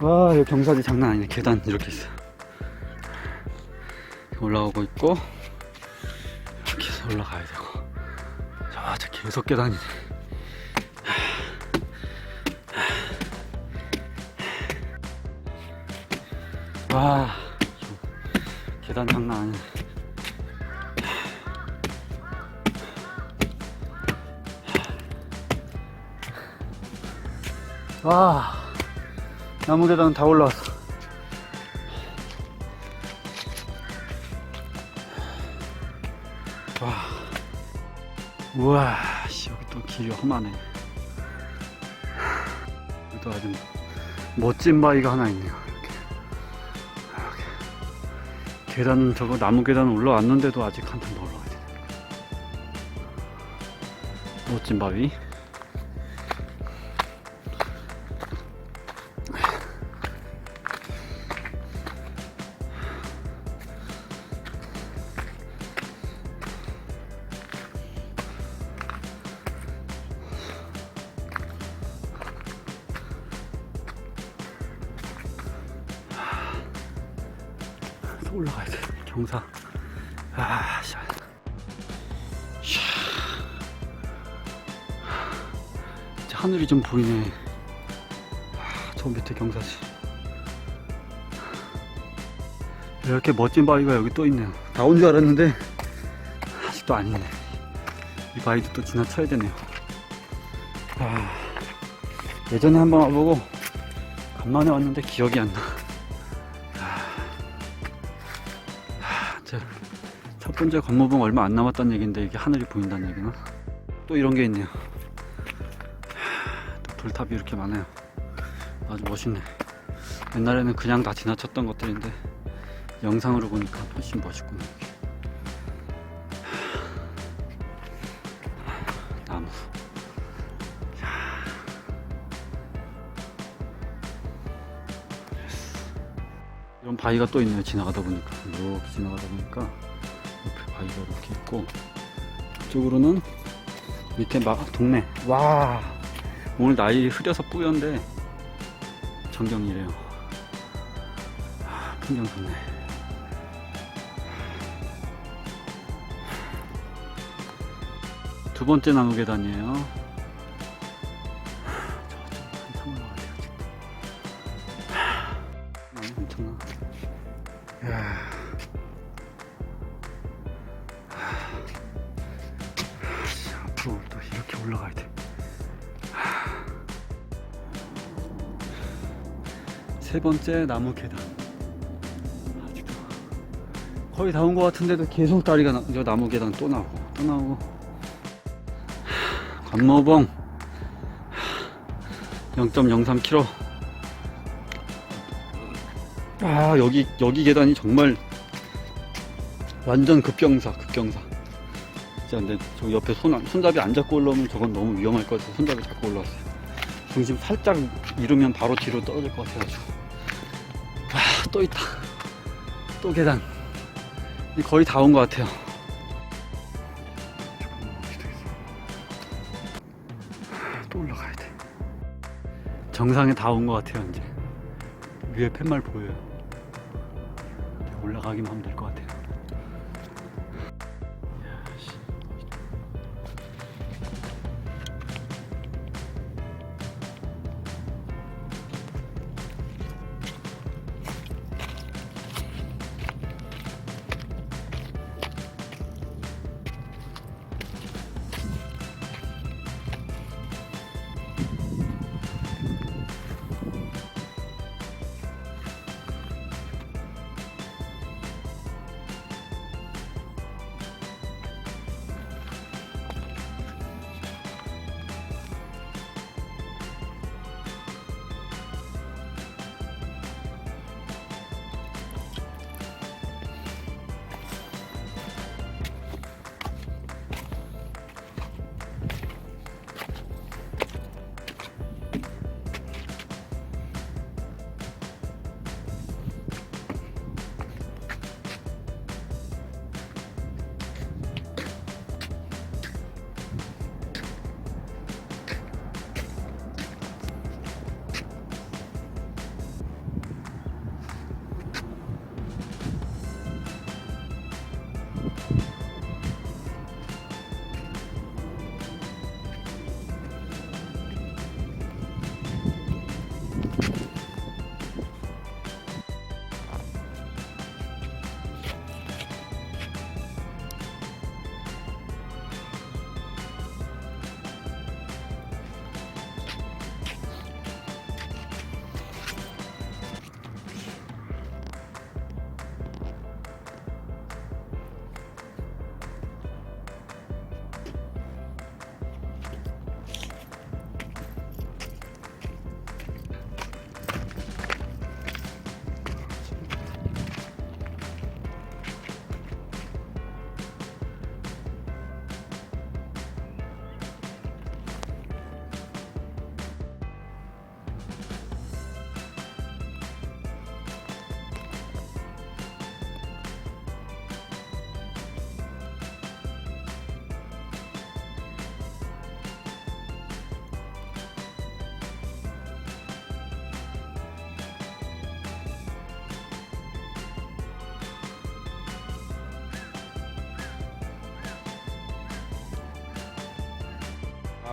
와, 여기 경사지 장난 아니네. 계단 이렇게 있어. 올라오고 있고, 이렇게 해서 올라가야 되고. 저 계속 계단이네. 와, 계단 장난 아니네. 와, 나무 계단 다 올라왔어. 와, 우와, 여기 또 길이 험하네. 여기도 아주 멋진 바위가 하나 있네요. 이렇게. 계단, 저거 나무 계단 올라왔는데도 아직 한참 더 올라가야 돼. 멋진 바위. 올라가야 돼. 경사. 아, 샤. 샤. 이제 하늘이 좀 보이네. 아, 저 밑에 경사지. 이렇게 멋진 바위가 여기 또 있네요. 다 온 줄 알았는데 아직도 아니네. 이 바위도 또 지나쳐야 되네요. 아, 예전에 한번 와보고 간만에 왔는데 기억이 안 나. 첫 번째 관모봉 얼마 안 남았다는 얘기인데 이게 하늘이 보인다는 얘기나? 또 이런 게 있네요. 또 돌탑이 이렇게 많아요. 아주 멋있네. 옛날에는 그냥 다 지나쳤던 것들인데 영상으로 보니까 훨씬 멋있구나. 나무. 이런 바위가 또 있네요. 지나가다 보니까 이렇게 지나가다 보니까 옆에 바위가 이렇게 있고, 이쪽으로는 밑에 막 동네. 와, 오늘 날이 흐려서 뿌연데 전경이래요. 아, 풍경 좋네. 두 번째 나무 계단이에요. 한참 올라가야 돼요. 엄청나. 이야. 앞으로 또 이렇게 올라가야 돼. 세 번째 나무 계단. 아직도 거의 다 온 것 같은데도 계속 다리가 저 나무 계단 또 나오고. 관모봉 0.03km. 아, 여기 계단이 정말 완전 급경사. 진짜. 근데 저 옆에 손잡이 안 잡고 올라오면 저건 너무 위험할 것 같아서 손잡이 잡고 올라왔어요. 중심 살짝 잃으면 바로 뒤로 떨어질 것 같아가지고. 아, 또 있다. 또 계단. 거의 다 온 것 같아요. 또 올라가야 돼. 정상에 다 온 것 같아요. 이제 위에 팻말 보여요. 올라가기만 하면 될 것 같아요.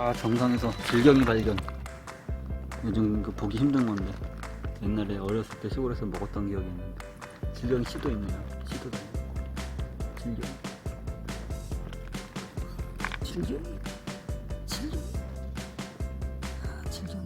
아, 정상에서 질경이 발견. 요즘 그 보기 힘든 건데 옛날에 어렸을 때 시골에서 먹었던 기억이 있는데 질경 씨도 있네요. 씨도 질경. 질경. 질경. 아, 질경.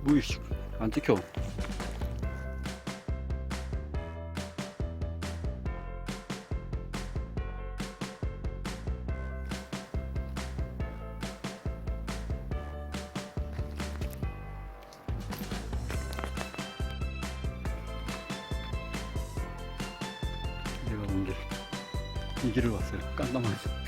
우이씨, 안 찍혀. 내가 온 길, 이 길을 왔어요. 깜깜하죠.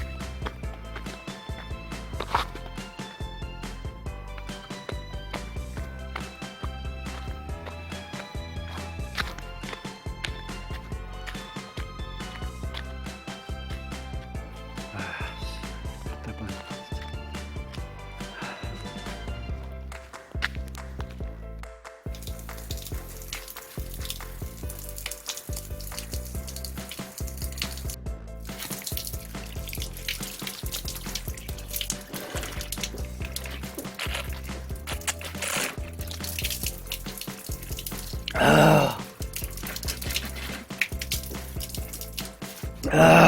아.